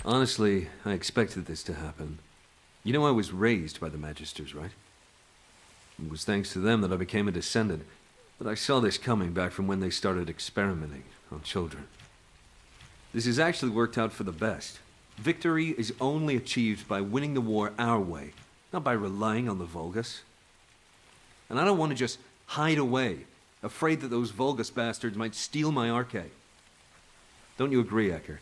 Honestly, I expected this to happen. You know I was raised by the Magisters, right? It was thanks to them that I became a descendant, but I saw this coming back from when they started experimenting on children. This has actually worked out for the best. Victory is only achieved by winning the war our way, not by relying on the Vulgus. And I don't want to just hide away, afraid that those Vulgus bastards might steal my arcade. Don't you agree, Eckert?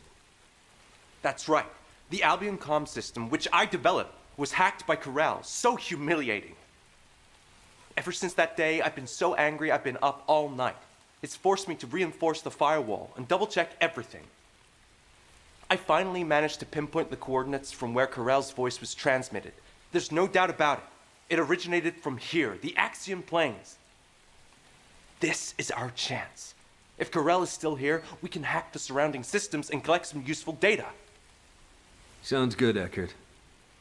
That's right. The Albion comm system, which I developed, was hacked by Corral. So humiliating. Ever since that day, I've been so angry I've been up all night. It's forced me to reinforce the firewall and double-check everything. I finally managed to pinpoint the coordinates from where Corral's voice was transmitted. There's no doubt about it. It originated from here, the Axiom Plains. This is our chance. If Corral is still here, we can hack the surrounding systems and collect some useful data. Sounds good, Eckert.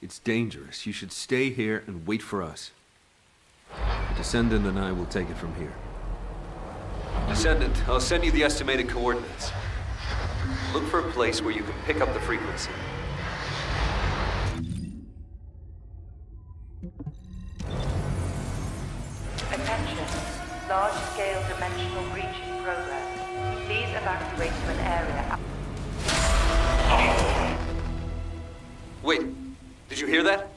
It's dangerous. You should stay here and wait for us. The Descendant and I will take it from here. Descendant, I'll send you the estimated coordinates. Look for a place where you can pick up the frequency. Attention. Large-scale dimensional breach in progress. Please evacuate to an area. Wait, did you hear that?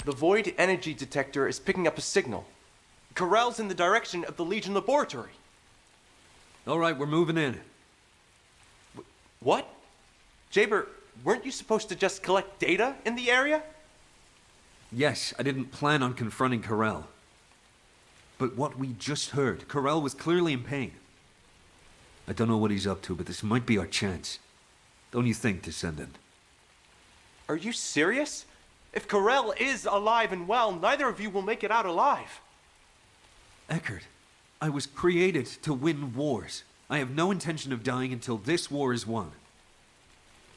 The Void energy detector is picking up a signal. Corral's in the direction of the Legion laboratory. All right, we're moving in. What? Jaber, weren't you supposed to just collect data in the area? Yes, I didn't plan on confronting Corral. But what we just heard, Corral was clearly in pain. I don't know what he's up to, but this might be our chance. Don't you think, Descendant? Are you serious? If Corral is alive and well, neither of you will make it out alive. Eckert, I was created to win wars. I have no intention of dying until this war is won.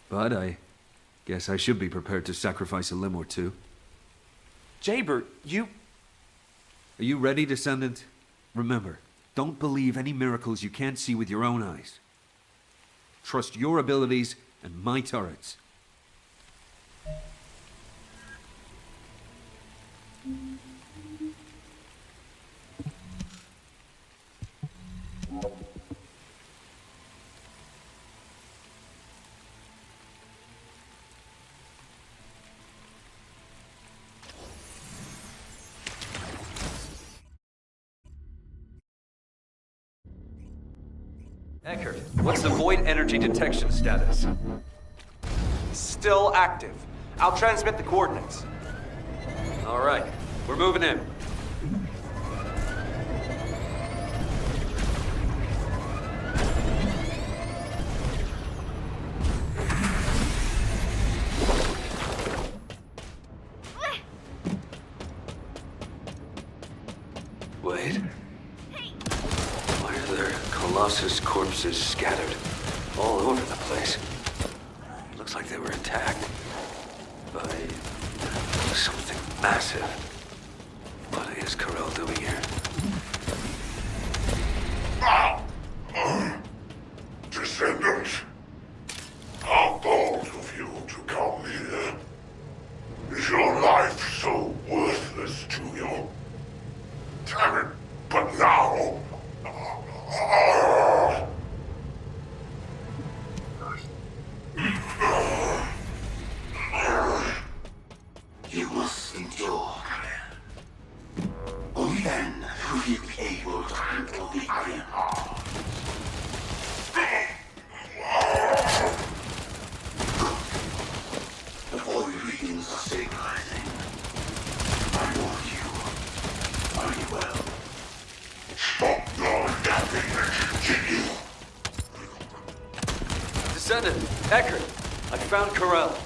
But I guess I should be prepared to sacrifice a limb or two. Jaber, you... Are you ready, Descendant? Remember, don't believe any miracles you can't see with your own eyes. Trust your abilities and my turrets. Eckert, what's the void energy detection status? Still active. I'll transmit the coordinates. All right, we're moving in. Wait. Why are there Colossus corpses scattered all over the place? Looks like they were attacked by something massive. What is Corral doing here? Descendants, how bold of you to come here. Is your life so worthless to you? Damn it, but now... You must endure. Only then will you be able to handle the Iron Heart. The void readings are stabilizing. I warn you. Are you well? Stop your yapping and continue. Descendant, Eckert, I found Corral.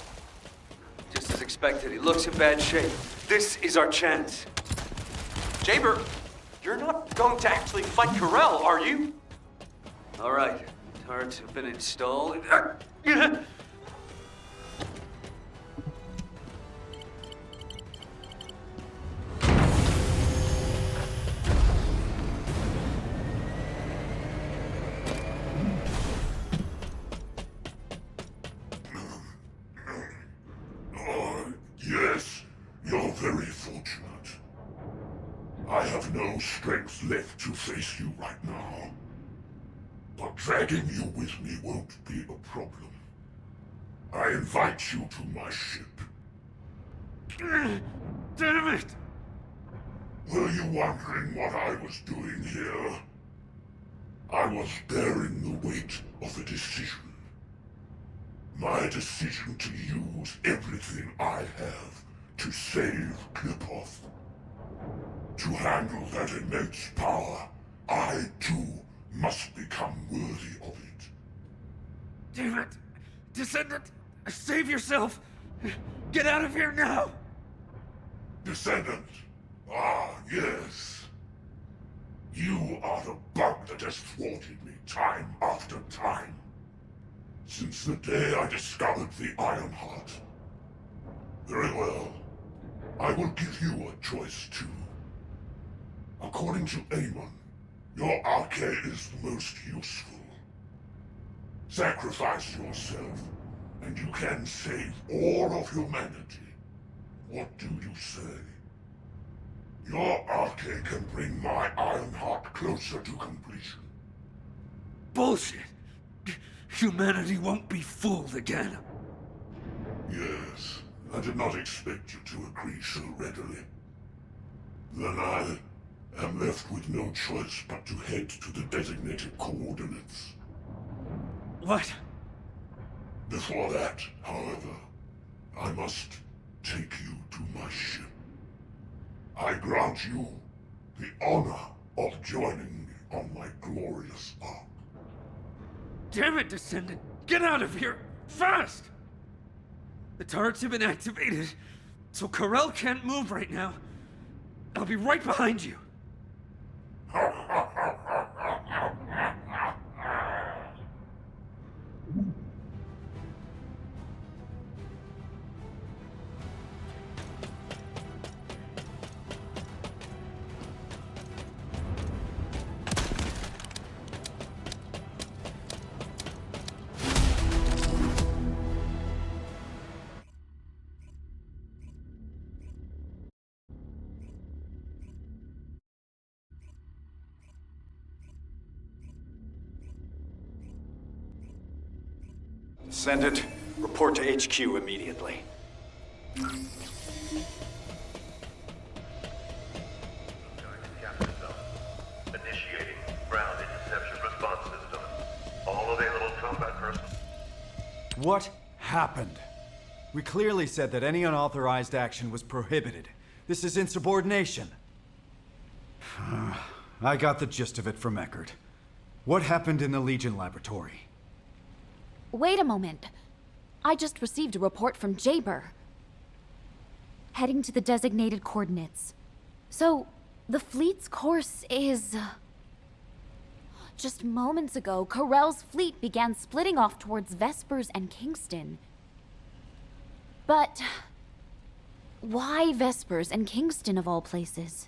Just as expected, he looks in bad shape. This is our chance. Jaber, you're not going to actually fight Corral, are you? All right, turrets have been installed. Yes, you're very fortunate. I have no strength left to face you right now. But dragging you with me won't be a problem. I invite you to my ship. Damn it! Were you wondering what I was doing here? I was bearing the weight of a decision. My decision to use everything I have to save Klipov. To handle that immense power, I too must become worthy of it. Damn it! Descendant! Save yourself! Get out of here now! Descendant! Ah, yes. You are the bug that has thwarted me time after time. Since the day I discovered the Iron Heart. Very well. I will give you a choice too. According to Amon, your arche is the most useful. Sacrifice yourself, and you can save all of humanity. What do you say? Your arche can bring my Iron Heart closer to completion. Bullshit! Humanity won't be fooled again. Yes, I did not expect you to agree so readily. Then I am left with no choice but to head to the designated coordinates. What? Before that, however, I must take you to my ship. I grant you the honor of joining me on my glorious ark. Damn it, Descendant! Get out of here! Fast! The turrets have been activated, so Karel can't move right now. I'll be right behind you. Descendant, report to HQ immediately. Initiating ground interception response system. All available combat personnel. What happened? We clearly said that any unauthorized action was prohibited. This is insubordination. I got the gist of it from Eckert. What happened in the Legion laboratory? Wait a moment. I just received a report from Jaber. Heading to the designated coordinates. So, the fleet's course is... Just moments ago, Karel's fleet began splitting off towards Vespers and Kingston. But... why Vespers and Kingston of all places?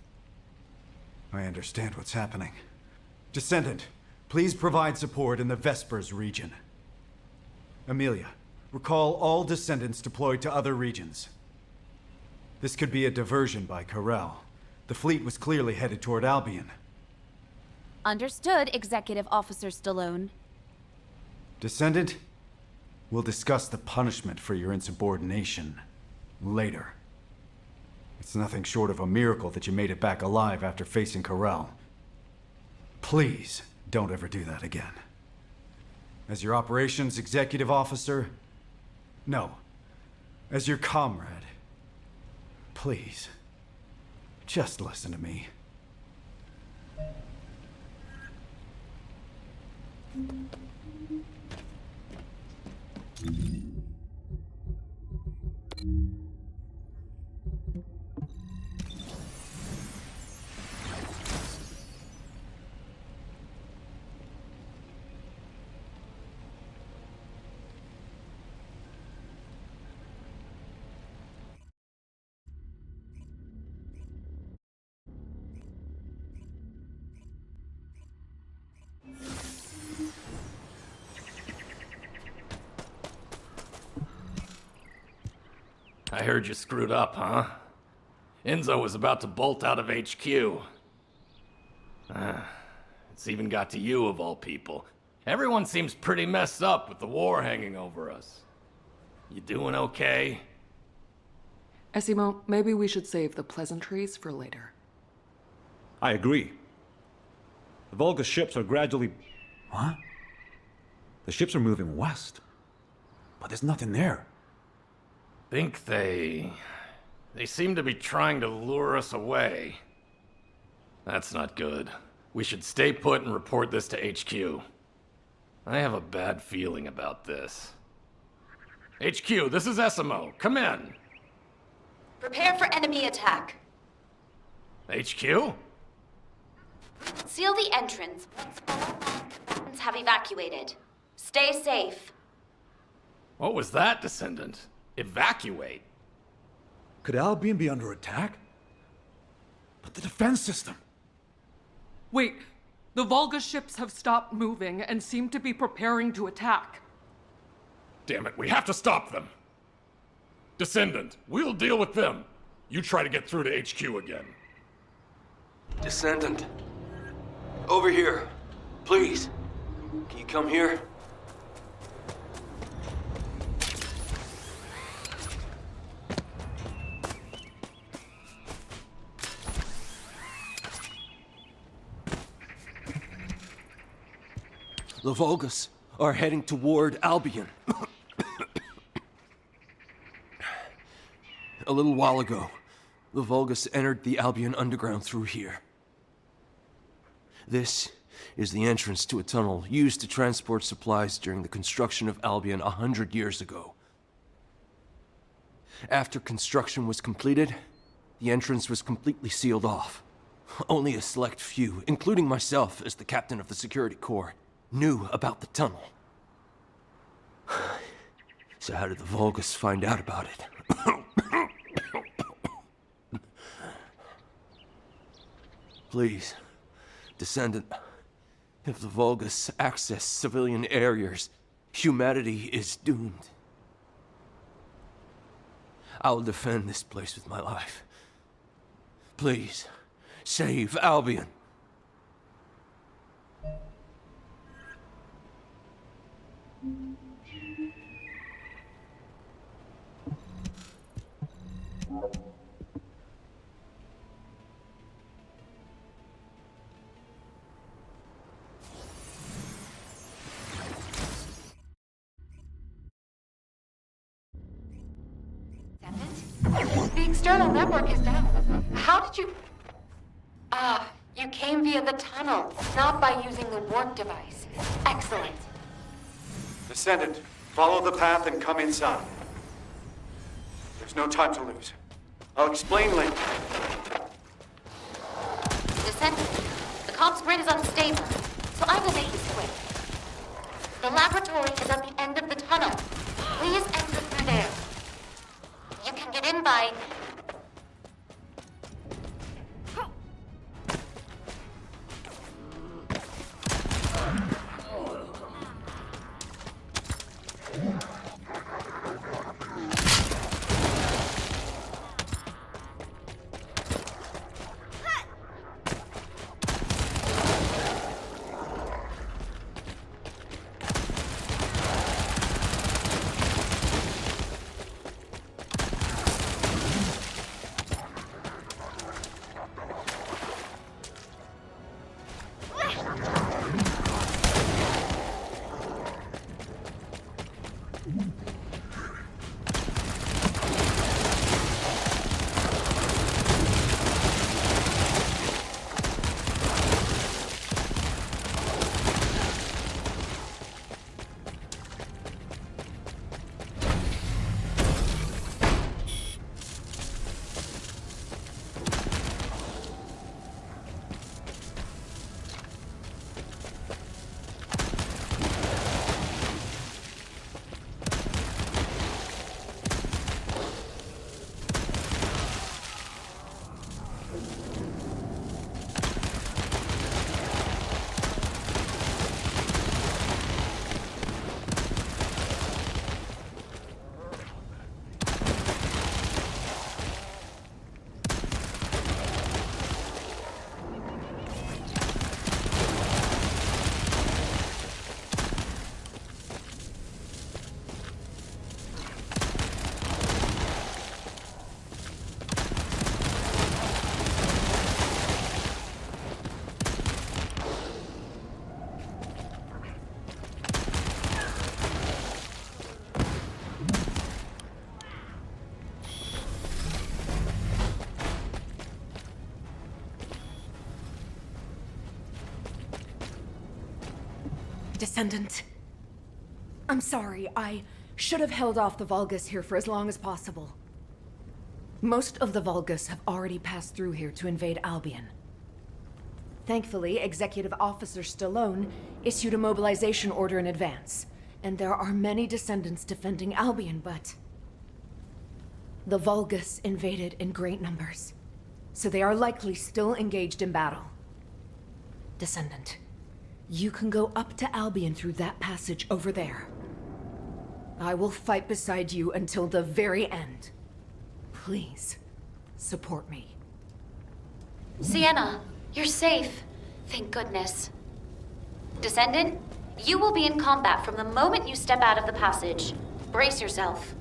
I understand what's happening. Descendant, please provide support in the Vespers region. Amelia, recall all descendants deployed to other regions. This could be a diversion by Karel. The fleet was clearly headed toward Albion. Understood, Executive Officer Stallone. Descendant, we'll discuss the punishment for your insubordination later. It's nothing short of a miracle that you made it back alive after facing Karel. Please, don't ever do that again. As your operations executive officer? No. As your comrade. Please. Just listen to me. I heard you screwed up, huh? Enzo was about to bolt out of HQ. It's even got to you, of all people. Everyone seems pretty messed up with the war hanging over us. You doing okay? Esimo, maybe we should save the pleasantries for later. I agree. The Volga ships are gradually... What? The ships are moving west. But there's nothing there. Think they seem to be trying to lure us away. That's not good. We should stay put and report this to HQ. I have a bad feeling about this. HQ, this is Esimo. Come in. Prepare for enemy attack. HQ? Seal the entrance once have evacuated. Stay safe. What was that, Descendant? Evacuate? Could Albion be under attack? But the defense system... Wait, the Volga ships have stopped moving and seem to be preparing to attack. Damn it, we have to stop them. Descendant, we'll deal with them. You try to get through to HQ again. Descendant. Over here. Please. Can you come here? The Volgas are heading toward Albion. A little while ago, the Volgas entered the Albion underground through here. This is the entrance to a tunnel used to transport supplies during the construction of Albion 100 years ago. After construction was completed, the entrance was completely sealed off. Only a select few, including myself as the captain of the security corps, knew about the tunnel. So how did the Volgas find out about it? Please, Descendant, if the Volgas access civilian areas, humanity is doomed. I will defend this place with my life. Please, save Albion. The external network is down. How did you... you came via the tunnel, not by using the warp device. Excellent. Descendant, follow the path and come inside. There's no time to lose. I'll explain later. Descendant, the comms grid is unstable, so I will make this quick. The laboratory is at the end of the tunnel. Please enter through there. You can get in by... Descendant. I'm sorry, I should have held off the Vulgus here for as long as possible. Most of the Vulgus have already passed through here to invade Albion. Thankfully, Executive Officer Stallone issued a mobilization order in advance, and there are many descendants defending Albion, but the Vulgus invaded in great numbers, so they are likely still engaged in battle. Descendant, you can go up to Albion through that passage over there. I will fight beside you until the very end. Please, support me. Sienna, you're safe. Thank goodness. Descendant, you will be in combat from the moment you step out of the passage. Brace yourself.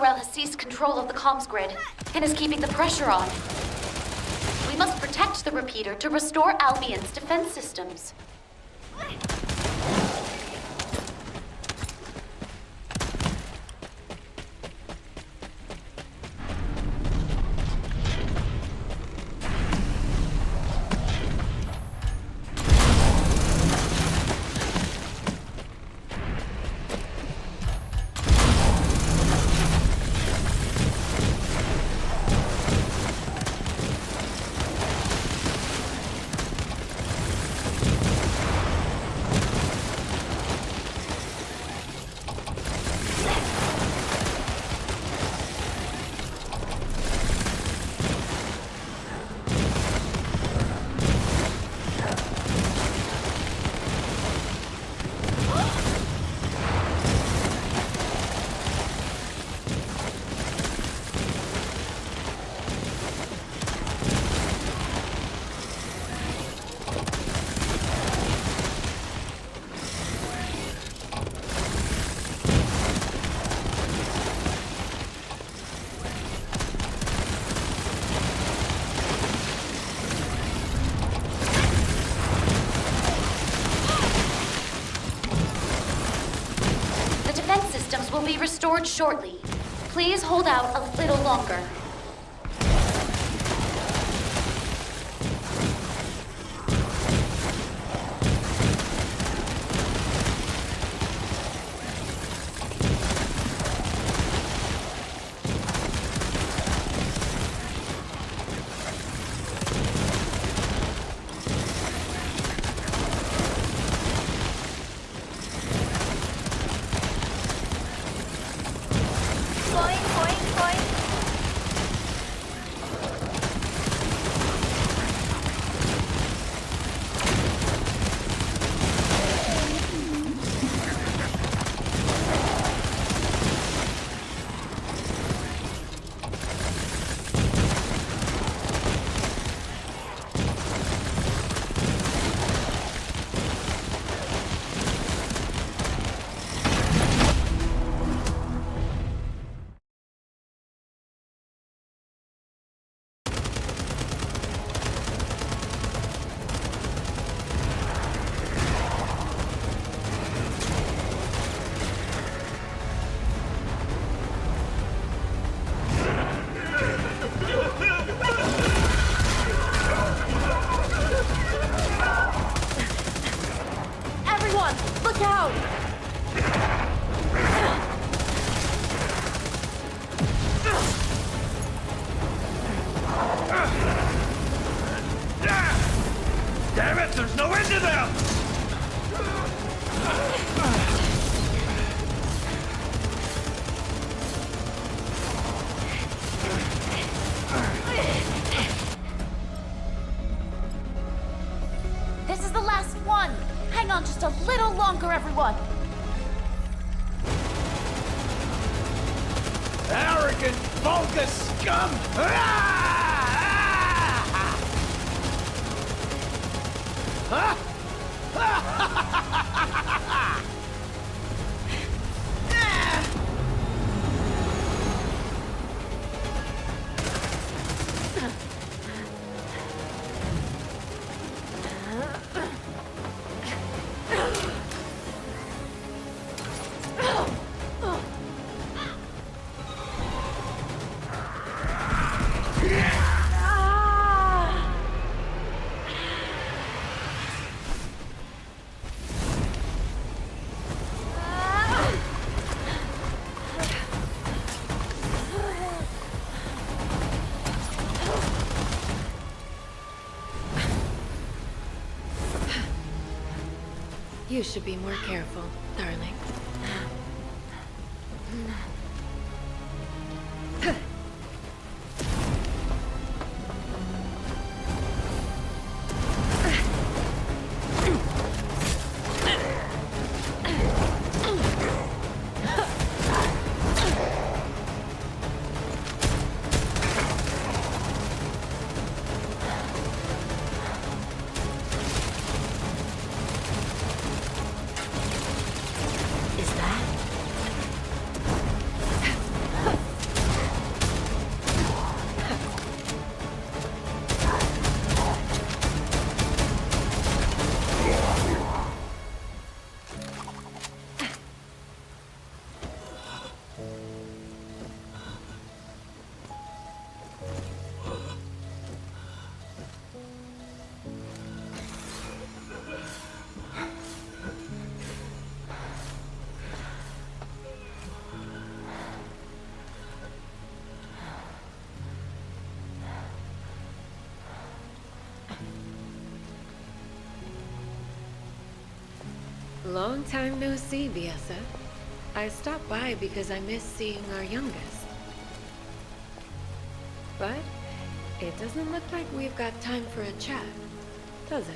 Has seized control of the comms grid and is keeping the pressure on. We must protect the repeater to restore Albion's defense systems. Will be restored shortly. Please hold out a little longer. Damn it, there's no end to them! This is the last one! Hang on just a little longer, everyone! Arrogant, vulgar scum! You should be more careful, darling. Long time no see, BSF. I stopped by because I miss seeing our youngest. But it doesn't look like we've got time for a chat, does it?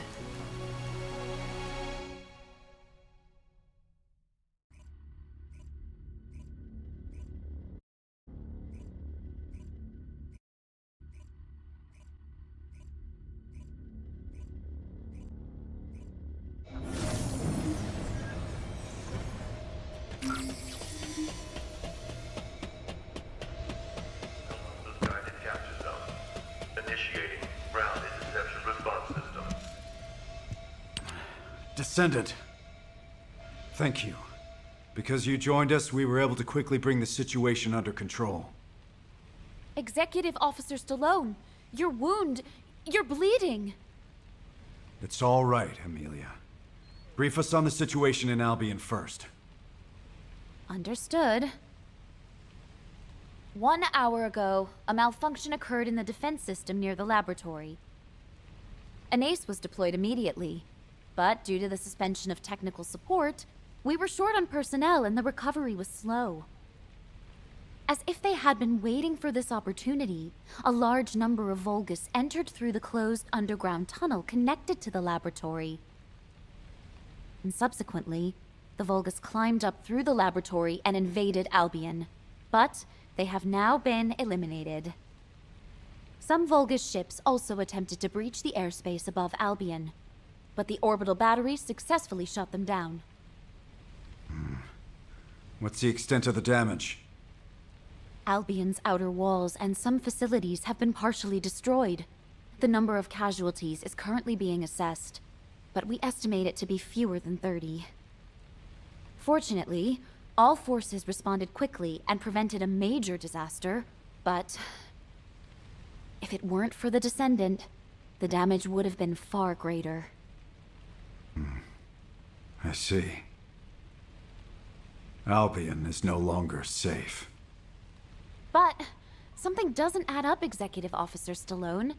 Guided capture zone. Initiating ground interception response system. Descendant. Thank you. Because you joined us, we were able to quickly bring the situation under control. Executive Officer Stallone, your wound, you're bleeding. It's all right, Amelia. Brief us on the situation in Albion first. Understood. 1 hour ago, a malfunction occurred in the defense system near the laboratory. An ace was deployed immediately, but due to the suspension of technical support, we were short on personnel and the recovery was slow. As if they had been waiting for this opportunity, a large number of Vulgus entered through the closed underground tunnel connected to the laboratory. And subsequently, the Vulgus climbed up through the laboratory and invaded Albion. But they have now been eliminated. Some Vulgus ships also attempted to breach the airspace above Albion, but the orbital batteries successfully shut them down. What's the extent of the damage? Albion's outer walls and some facilities have been partially destroyed. The number of casualties is currently being assessed, but we estimate it to be fewer than 30. Fortunately, all forces responded quickly and prevented a major disaster, but if it weren't for the Descendant, the damage would have been far greater. I see. Albion is no longer safe. But something doesn't add up, Executive Officer Stallone.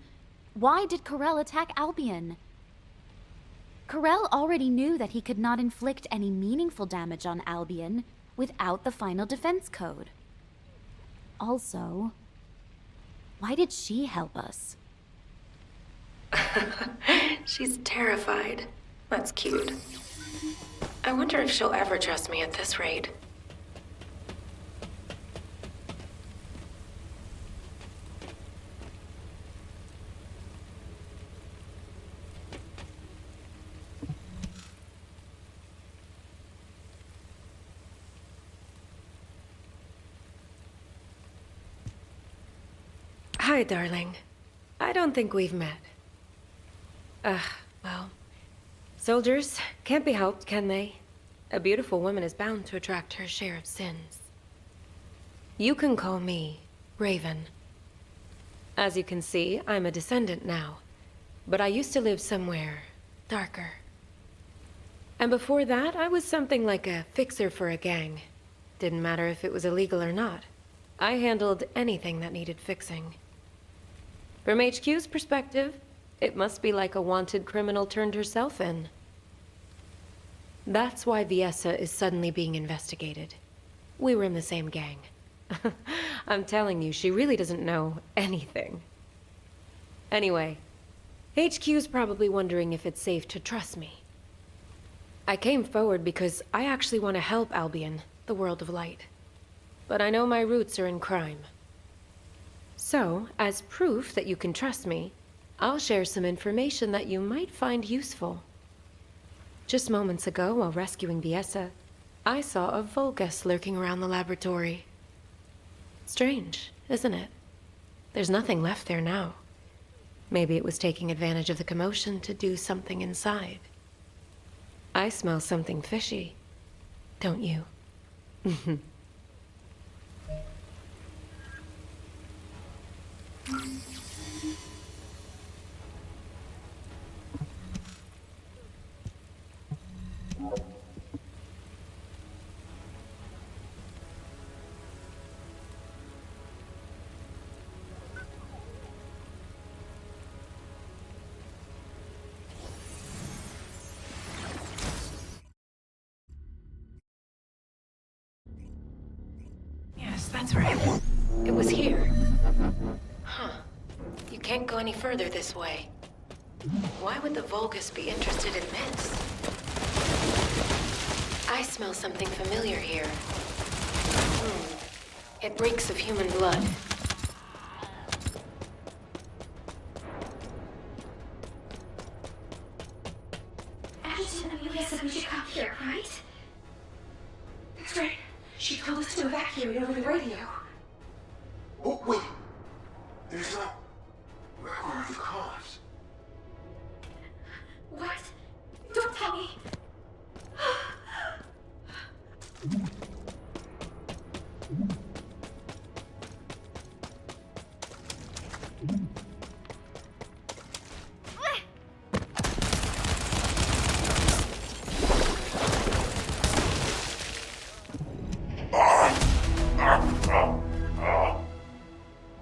Why did Corell attack Albion? Corell already knew that he could not inflict any meaningful damage on Albion without the final defense code. Also, why did she help us? She's terrified. That's cute. I wonder if she'll ever trust me at this rate. Hi, darling. I don't think we've met. Well... Soldiers can't be helped, can they? A beautiful woman is bound to attract her share of sins. You can call me Raven. As you can see, I'm a descendant now. But I used to live somewhere darker. And before that, I was something like a fixer for a gang. Didn't matter if it was illegal or not. I handled anything that needed fixing. From HQ's perspective, it must be like a wanted criminal turned herself in. That's why Viessa is suddenly being investigated. We were in the same gang. I'm telling you, she really doesn't know anything. Anyway, HQ's probably wondering if it's safe to trust me. I came forward because I actually want to help Albion, the world of light. But I know my roots are in crime. So, as proof that you can trust me, I'll share some information that you might find useful. Just moments ago, while rescuing Viessa, I saw a Vulgus lurking around the laboratory. Strange, isn't it? There's nothing left there now. Maybe it was taking advantage of the commotion to do something inside. I smell something fishy, don't you? Yes, that's right. It was here. Huh. You can't go any further this way. Why would the Vulgus be interested in this? I smell something familiar here. It reeks of human blood. Anderson and Amelia said we should come here, right? That's right. She told us to evacuate over the radio. Oh, wait. There's no record of the cause. What? Don't tell me.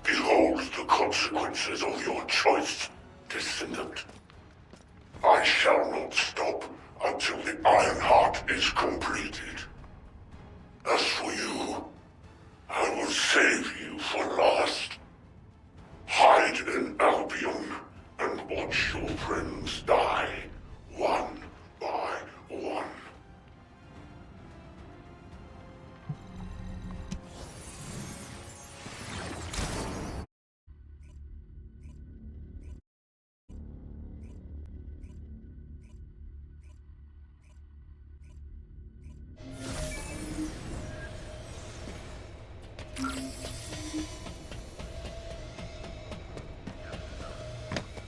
Behold the consequences of your choice, descendant. I shall not stop until the Iron Heart is completed. As for you, I will save you for last. Hide in Albion and watch your friends die, one by one.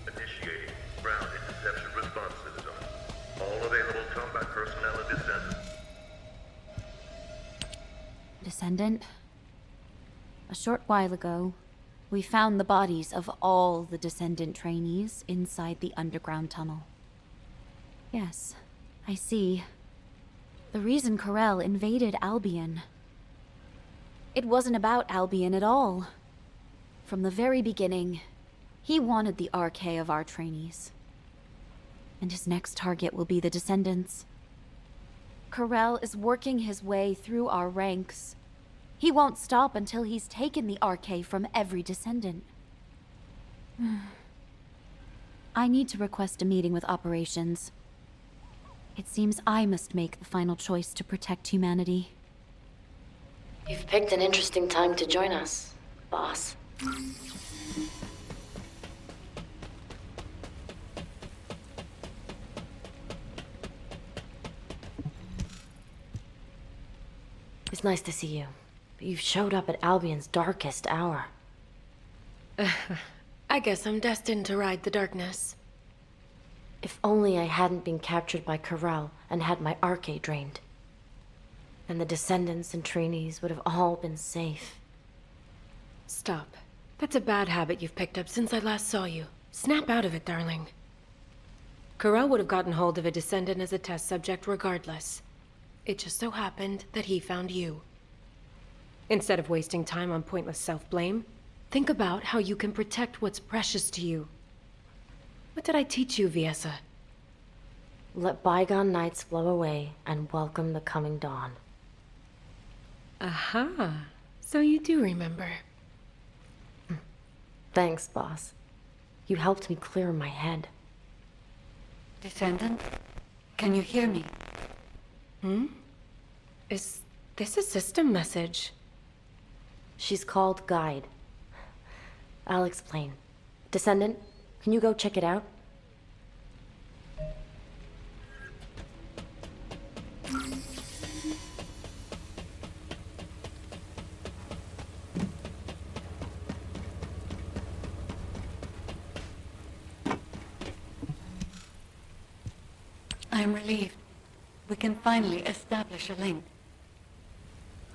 Initiating ground interception response system. All available combat personnel and descendants. Descendant, a short while ago, we found the bodies of all the Descendant trainees inside the underground tunnel. Yes, I see. The reason Corel invaded Albion. It wasn't about Albion at all. From the very beginning, he wanted the RK of our trainees. And his next target will be the Descendants. Corel is working his way through our ranks. He won't stop until he's taken the RK from every Descendant. I need to request a meeting with operations. It seems I must make the final choice to protect humanity. You've picked an interesting time to join us, boss. It's nice to see you, but you've showed up at Albion's darkest hour. I guess I'm destined to ride the darkness. If only I hadn't been captured by Corral and had my arcade drained. And the descendants and trainees would have all been safe. Stop. That's a bad habit you've picked up since I last saw you. Snap out of it, darling. Corral would have gotten hold of a descendant as a test subject regardless. It just so happened that he found you. Instead of wasting time on pointless self-blame, think about how you can protect what's precious to you. What did I teach you, Viessa? Let bygone nights flow away and welcome the coming dawn. Aha. So you do remember. Thanks, boss. You helped me clear my head. Descendant? Can you hear me? Is this a system message? She's called Guide. I'll explain. Descendant, can you go check it out? I am relieved. We can finally establish a link.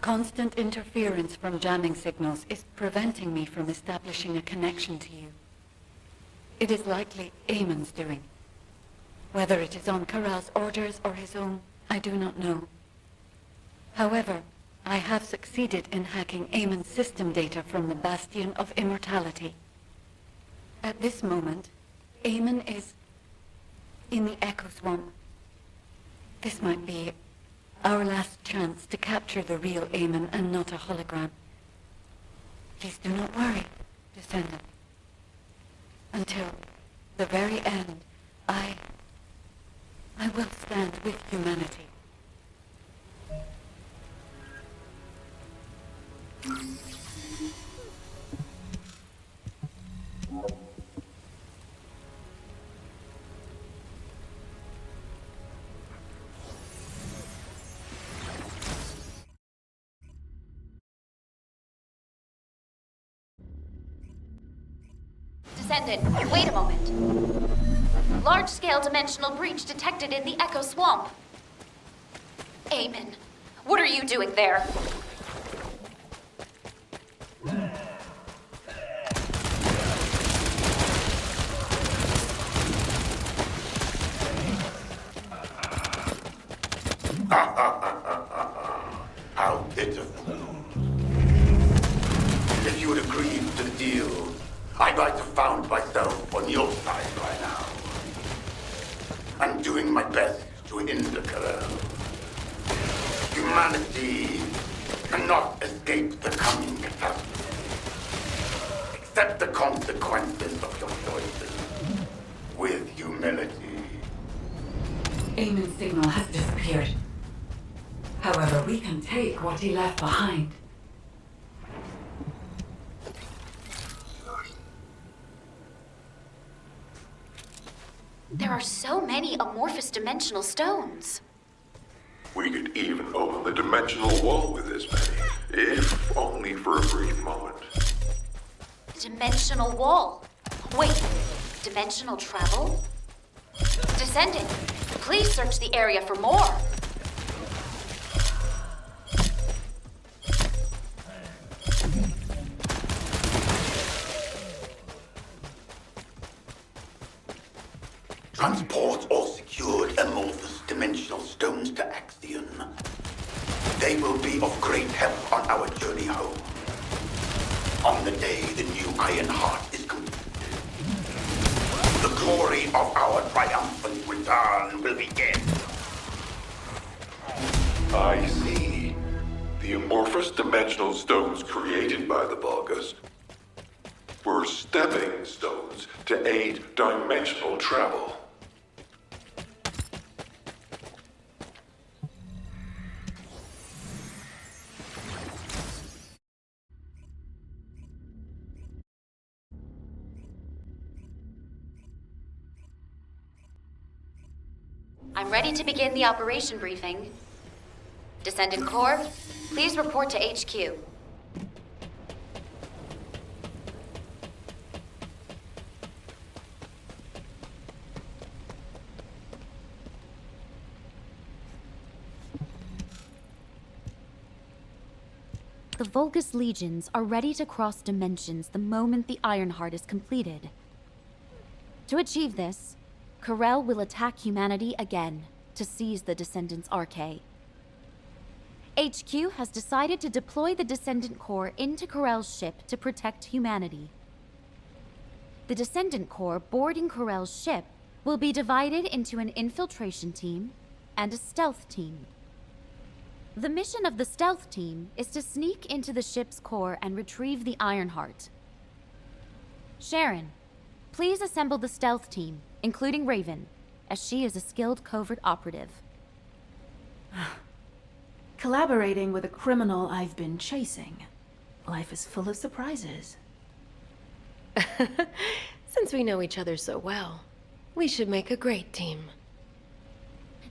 Constant interference from jamming signals is preventing me from establishing a connection to you. It is likely Eamon's doing. Whether it is on Corral's orders or his own, I do not know. However, I have succeeded in hacking Eamon's system data from the Bastion of Immortality. At this moment, Eamon is in the Echo Swamp. This might be our last chance to capture the real Eamon and not a hologram. Please do not worry, Descendant. Until the very end, I will stand with humanity. Descendant, wait a moment. Large-scale dimensional breach detected in the Echo Swamp. Eamon, what are you doing there? How pitiful. If you had agreed to the deal, I might have found myself on your side by now. I'm doing my best to end the Corral. Humanity cannot escape the coming catastrophe. Accept the consequences of your choices with humility. Eamon's signal has disappeared. However, we can take what he left behind. There are so many amorphous dimensional stones. We could even open the dimensional wall with this many, if only for a brief moment. Dimensional wall. Wait, dimensional travel? Descendant, please search the area for more. Transport all secured amorphous dimensional stones to Axion. They will be of great help on our journey home. On the day the new Iron Heart is completed, the glory of our triumphant return will begin. I see. The amorphous dimensional stones created by the Vulgus were stepping stones to aid dimensional travel. I'm ready to begin the operation briefing. Descendant Corps, please report to HQ. the Vulgus legions are ready to cross dimensions the moment the Ironheart is completed. To achieve this, Corel will attack humanity again to seize the Descendants' Arche. HQ has decided to deploy the Descendant Corps into Corel's ship to protect humanity. The Descendant Corps boarding Corel's ship will be divided into an infiltration team and a stealth team. The mission of the stealth team is to sneak into the ship's core and retrieve the Ironheart. Sharon, please assemble the stealth team, including Raven, as she is a skilled covert operative. Collaborating with a criminal I've been chasing. Life is full of surprises. Since we know each other so well, we should make a great team.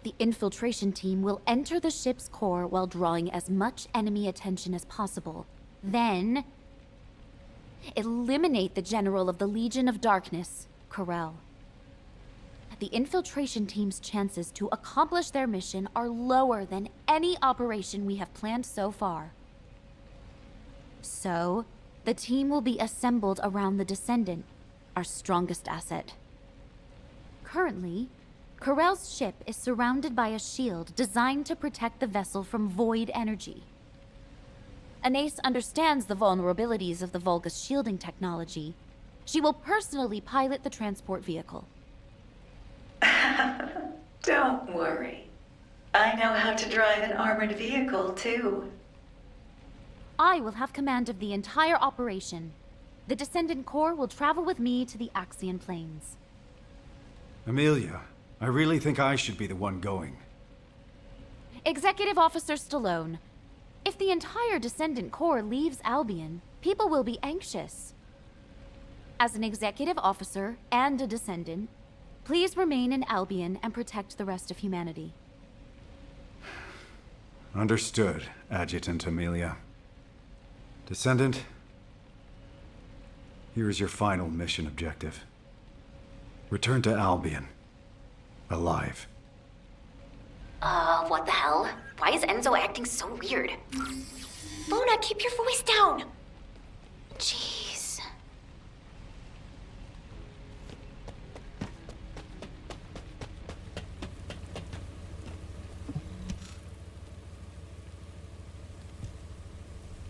The infiltration team will enter the ship's core while drawing as much enemy attention as possible. Then, eliminate the general of the Legion of Darkness, Corel. The infiltration team's chances to accomplish their mission are lower than any operation we have planned so far. So, the team will be assembled around the Descendant, our strongest asset. Currently, Corel's ship is surrounded by a shield designed to protect the vessel from void energy. Anais understands the vulnerabilities of the Vulgus shielding technology. She will personally pilot the transport vehicle. Don't worry. I know how to drive an armored vehicle, too. I will have command of the entire operation. The Descendant Corps will travel with me to the Axian Plains. Amelia, I really think I should be the one going. Executive Officer Stallone, if the entire Descendant Corps leaves Albion, people will be anxious. As an executive officer and a Descendant, please remain in Albion and protect the rest of humanity. Understood, Adjutant Amelia. Descendant, here is your final mission objective. Return to Albion. Alive. What the hell? Why is Enzo acting so weird? Luna, keep your voice down! Jeez.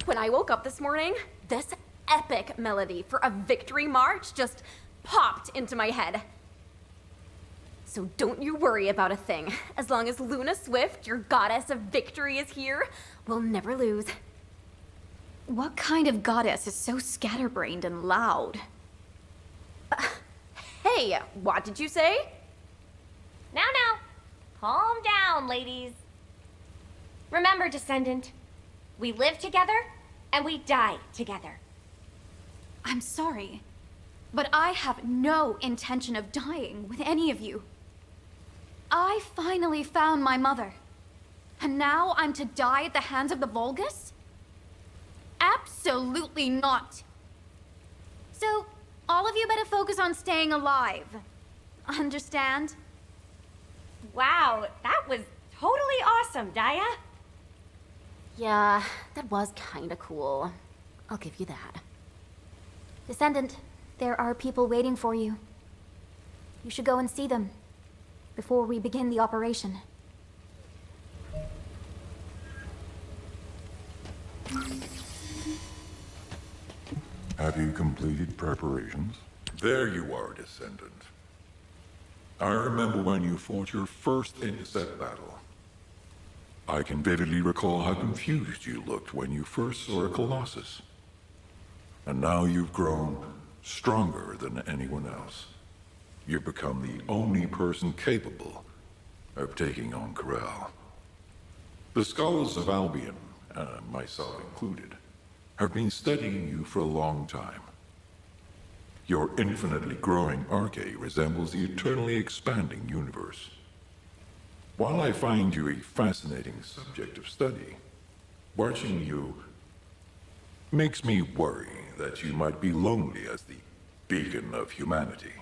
When I woke up this morning, this epic melody for a victory march just popped into my head. So don't you worry about a thing. As long as Luna Swift, your goddess of victory, is here, we'll never lose. What kind of goddess is so scatterbrained and loud? Hey, what did you say? Now, calm down, ladies. Remember, Descendant, we live together and we die together. I'm sorry, but I have no intention of dying with any of you. I finally found my mother, and now I'm to die at the hands of the Vulgus? Absolutely not. So, all of you better focus on staying alive. Understand? Wow, that was totally awesome, Daya. Yeah, that was kinda cool. I'll give you that. Descendant, there are people waiting for you. You should go and see them before we begin the operation. Have you completed preparations? There you are, Descendant. I remember when you fought your first intercept battle. I can vividly recall how confused you looked when you first saw a Colossus. And now you've grown stronger than anyone else. You've become the only person capable of taking on Corel. The scholars of Albion, myself included, have been studying you for a long time. Your infinitely growing arche resembles the eternally expanding universe. While I find you a fascinating subject of study, watching you makes me worry that you might be lonely as the beacon of humanity.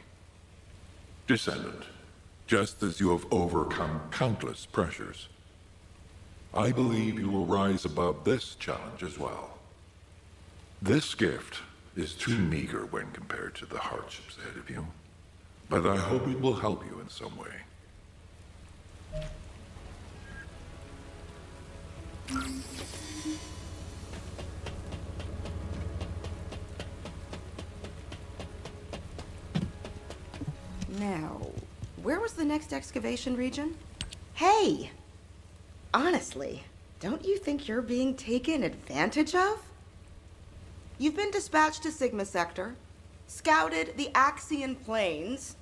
Descendant, just as you have overcome countless pressures, I believe you will rise above this challenge as well. This gift is too meager when compared to the hardships ahead of you, but I hope it will help you in some way. Now, where was the next excavation region? Hey! Honestly, don't you think you're being taken advantage of? You've been dispatched to Sigma Sector, scouted the Axian Plains.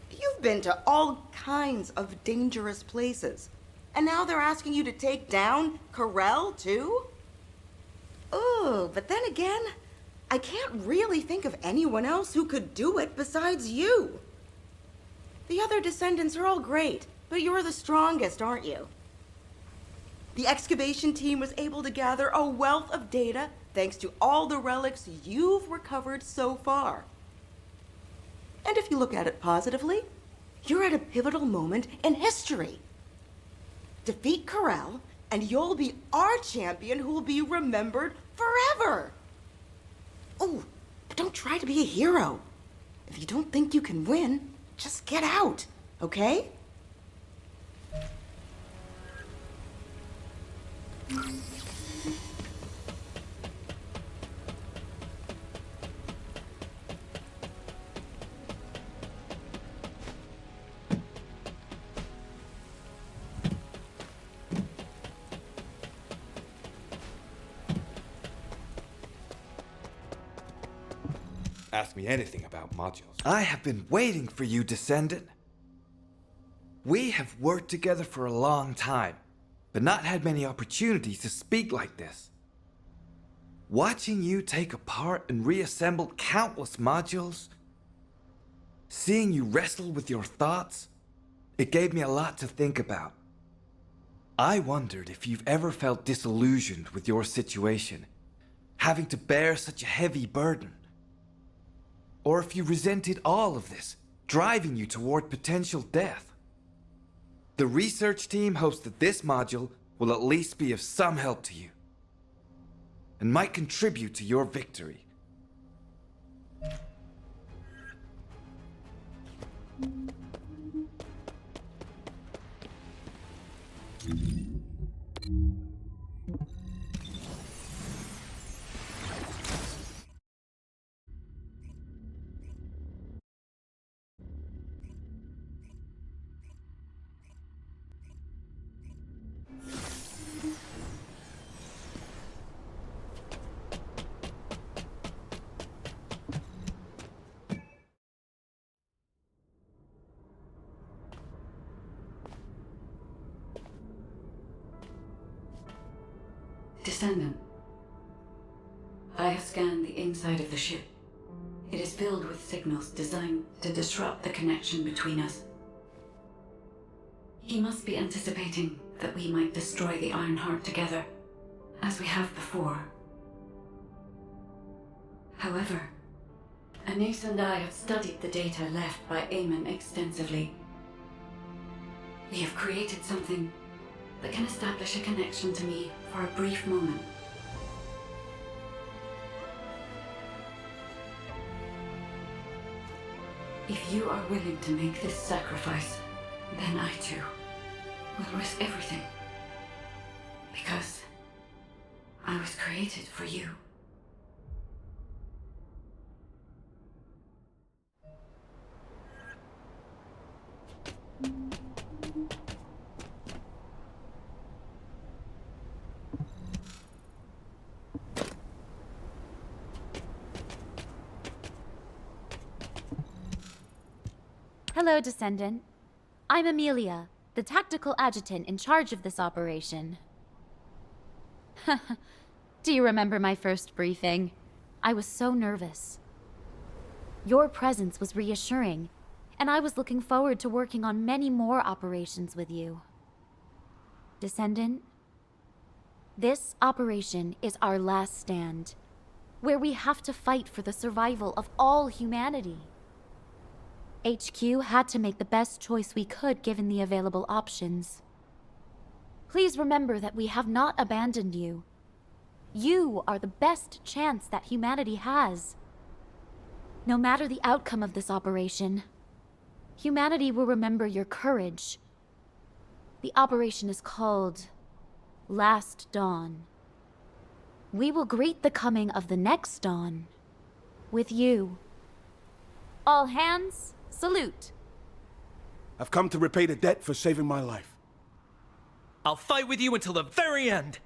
You've been to all kinds of dangerous places. And now they're asking you to take down Corel, too? Ooh, but then again, I can't really think of anyone else who could do it besides you. The other descendants are all great, but you're the strongest, aren't you? The excavation team was able to gather a wealth of data thanks to all the relics you've recovered so far. And if you look at it positively, you're at a pivotal moment in history. Defeat Corel, and you'll be our champion who will be remembered forever. Oh, but don't try to be a hero. If you don't think you can win, just get out, okay? Ask me anything about modules. I have been waiting for you, Descendant. We have worked together for a long time, but not had many opportunities to speak like this. Watching you take apart and reassemble countless modules, seeing you wrestle with your thoughts, it gave me a lot to think about. I wondered if you've ever felt disillusioned with your situation, having to bear such a heavy burden. Or if you resented all of this, driving you toward potential death. The research team hopes that this module will at least be of some help to you, and might contribute to your victory. Descendant, I have scanned the inside of the ship. It is filled with signals designed to disrupt the connection between us. He must be anticipating that we might destroy the Ironheart together, as we have before. However, Anais and I have studied the data left by Eamon extensively. We have created something that can establish a connection to me for a brief moment. If you are willing to make this sacrifice, then I too will risk everything. Because I was created for you. Hello, Descendant. I'm Amelia, the tactical adjutant in charge of this operation. Do you remember my first briefing? I was so nervous. Your presence was reassuring, and I was looking forward to working on many more operations with you. Descendant, this operation is our last stand, where we have to fight for the survival of all humanity. HQ had to make the best choice we could given the available options. Please remember that we have not abandoned you. You are the best chance that humanity has. No matter the outcome of this operation, humanity will remember your courage. The operation is called Last Dawn. We will greet the coming of the next dawn with you. All hands, salute. I've come to repay the debt for saving my life. I'll fight with you until the very end.